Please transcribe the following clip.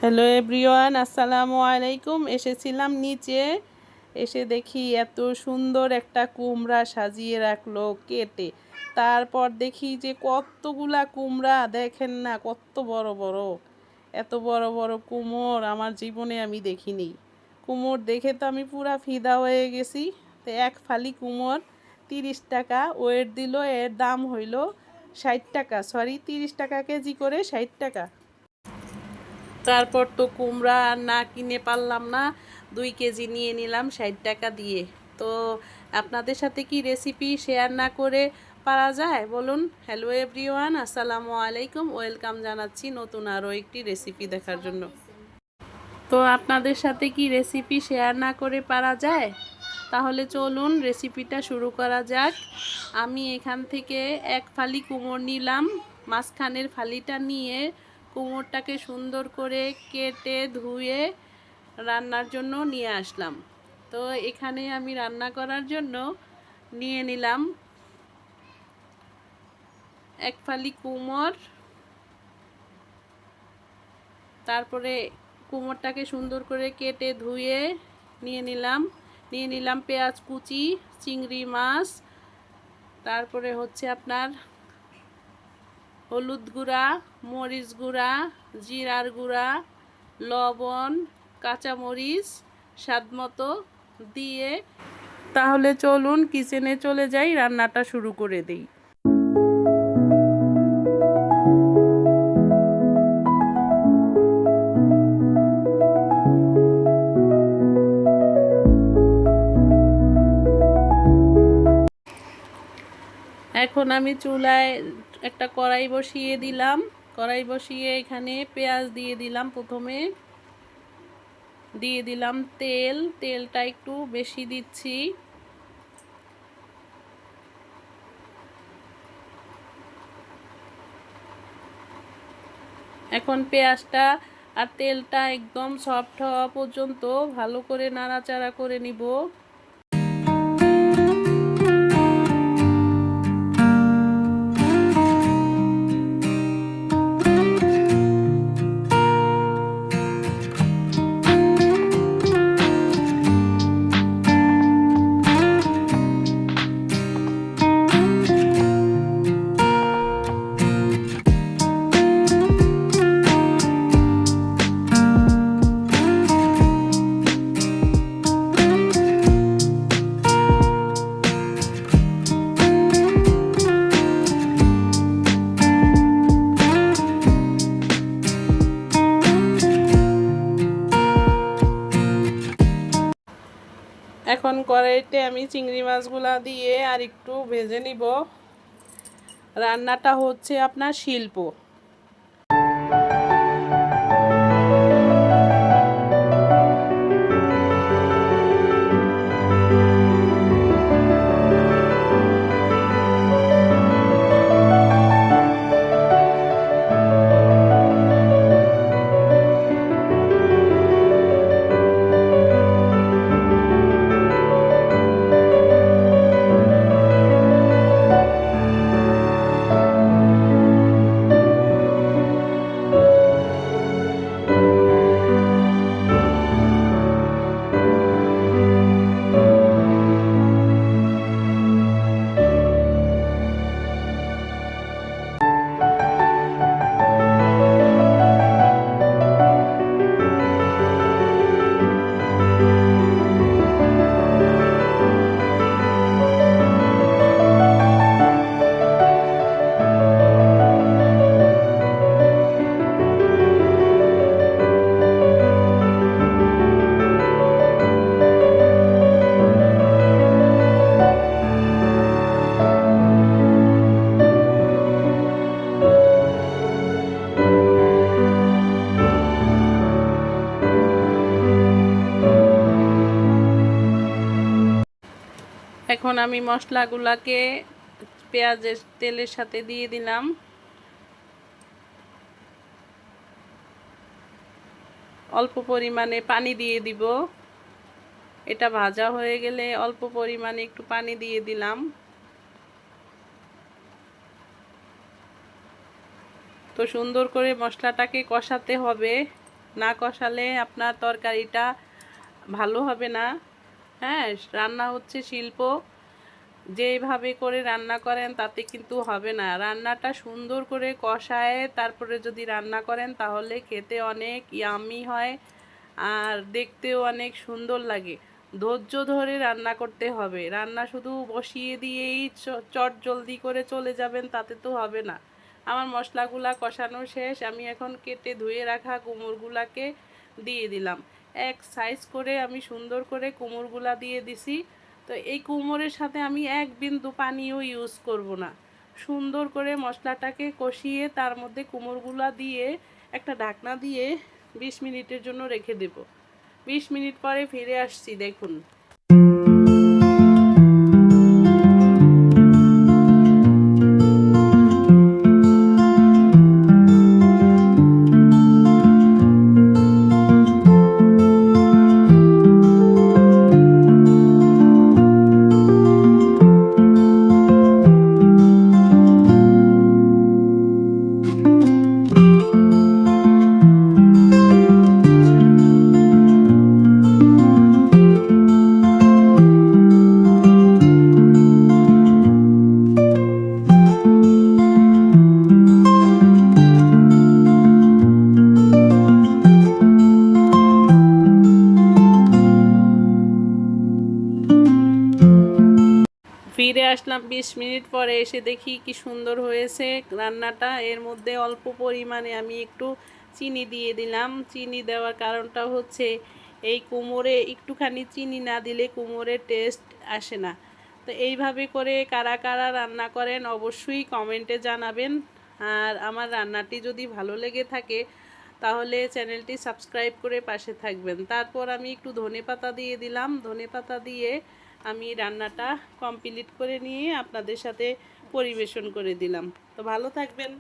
Hello everyone, আসসালামু আলাইকুম। এসেছিলাম নিচে, এসে দেখি এত সুন্দর একটা কুমড়া সাজিয়ে রাখলো কেটে। তারপর দেখি যে কতগুলা কুমড়া, দেখেন না কত বড় বড়। এত বড় বড় কুমড় আমার জীবনে আমি দেখিনি। কুমড় দেখে তো আমি পুরা ফিদা হয়ে গেছি। তো এক ফালি কুমড় 30 টাকা ওয়েট দিল, এর দাম হইল 60 টাকা, সরি 30 টাকা কেজি করে 60 টাকা। তারপর তো কুমড়া আর না কিনে পারলাম না, 2 কেজি নিয়ে নিলাম 60 টাকা দিয়ে। তো আপনাদের সাথে কি রেসিপি শেয়ার না করে পারা যায় বলুন? হ্যালো এভরিওয়ান, আসসালামু আলাইকুম, ওয়েলকাম জানাচ্ছি নতুন আরও একটি রেসিপি দেখার জন্য। তো আপনাদের সাথে কি রেসিপি শেয়ার না করে পারা যায়? তাহলে চলুন রেসিপিটা শুরু করা যাক। আমি এখান থেকে এক ফালি কুমড় নিলাম, মাঝখানের ফালিটা নিয়ে কুমড়টাকে সুন্দর করে কেটে ধুয়ে রান্নার জন্য নিয়ে আসলাম। তো এখানে আমি রান্না করার জন্য নিয়ে নিলাম এক ফালি কুমড়। তারপরে কুমড়টাকে সুন্দর করে কেটে ধুয়ে নিয়ে নিলাম পেঁয়াজ কুচি, চিংড়ি মাছ, তারপরে হচ্ছে আপনার হলুদ গুঁড়া, মরিচ গুঁড়া, জিরার গুঁড়া, লবণ, কাঁচামরিচ স্বাদ মতো দিয়ে। তাহলে চলুন কিচেনে চলে যাই, রান্নাটা শুরু করে দিই। এখন আমি চুলায় একটা কড়াই বসিয়ে দিলাম। কড়াই বসিয়ে এখানে পেঁয়াজ দিয়ে দিলাম, প্রথমে দিয়ে দিলাম তেল। তেলটা একটু বেশি দিচ্ছি। এখন পেঁয়াজটা আর তেলটা একদম সফট হওয়া পর্যন্ত ভালো করে নাড়াচাড়া করে নিব। এখন কড়াইতে আমি চিংড়ি মাছগুলা দিয়ে আর একটু ভেজে নিব। রান্নাটা হচ্ছে আপনার শিল্প। এখন আমি মশলাগুলোকে পেঁয়াজের তেলের সাথে দিয়ে দিলাম। অল্প পরিমাণে পানি দিয়ে দিব। এটা ভাজা হয়ে গেলে অল্প পরিমাণে একটু পানি দিয়ে দিলাম। তো সুন্দর করে মশলাটাকে কষাতে হবে। না কষালে আপনার তরকারিটা ভালো হবে না। হ্যাঁ, রান্না হচ্ছে শিল্প, যেইভাবে করে রান্না করেন তাতে কিন্তু হবে না। রান্নাটা সুন্দর করে কষায় তারপরে যদি রান্না করেন তাহলে খেতে অনেক ইয়াম্মি হয় আর দেখতেও অনেক সুন্দর লাগে। ধৈর্য ধরে রান্না করতে হবে। রান্না শুধু বসিয়ে দিয়েই চট জলদি করে চলে যাবেন তাতে তো হবে না। আমার মশলাগুলা কষানো শেষ, আমি এখন কেটে ধুয়ে রাখা কুমড়গুলাকে দিয়ে দিলাম। এক সাইজ করে আমি সুন্দর করে কুমড়গুলা দিয়ে দিছি। তো এই কুমড়ের সাথে আমি এক বিন্দু পানিও ইউজ করব না। সুন্দর করে মশলাটাকে কষিয়ে তার মধ্যে কুমড়গুলা দিয়ে একটা ঢাকনা দিয়ে 20 মিনিটের জন্য রেখে দেব। 20 মিনিট পরে ফিরে আসছি, দেখুন। ফিরে আসলাম 20 মিনিট পরে, এসে দেখি কি সুন্দর হয়েছে রান্নাটা। এর মধ্যে অল্প পরিমাণে আমি একটু চিনি দিয়ে দিলাম। চিনি দেওয়ার কারণটা হচ্ছে এই কুমড়ে একটুখানি চিনি না দিলে কুমড়ের টেস্ট আসে না। তো এইভাবে করে কারা কারা রান্না করেন অবশ্যই কমেন্টে জানাবেন। আর আমার রান্নাটি যদি ভালো লেগে থাকে তাহলে চ্যানেলটি সাবস্ক্রাইব করে পাশে থাকবেন। তারপর আমি একটু ধনেপাতা দিয়ে দিলাম। ধনেপাতা দিয়ে আমি রান্নাটা কমপ্লিট করে নিয়ে আপনাদের সাথে পরিবেশন করে দিলাম। তো ভালো থাকবেন।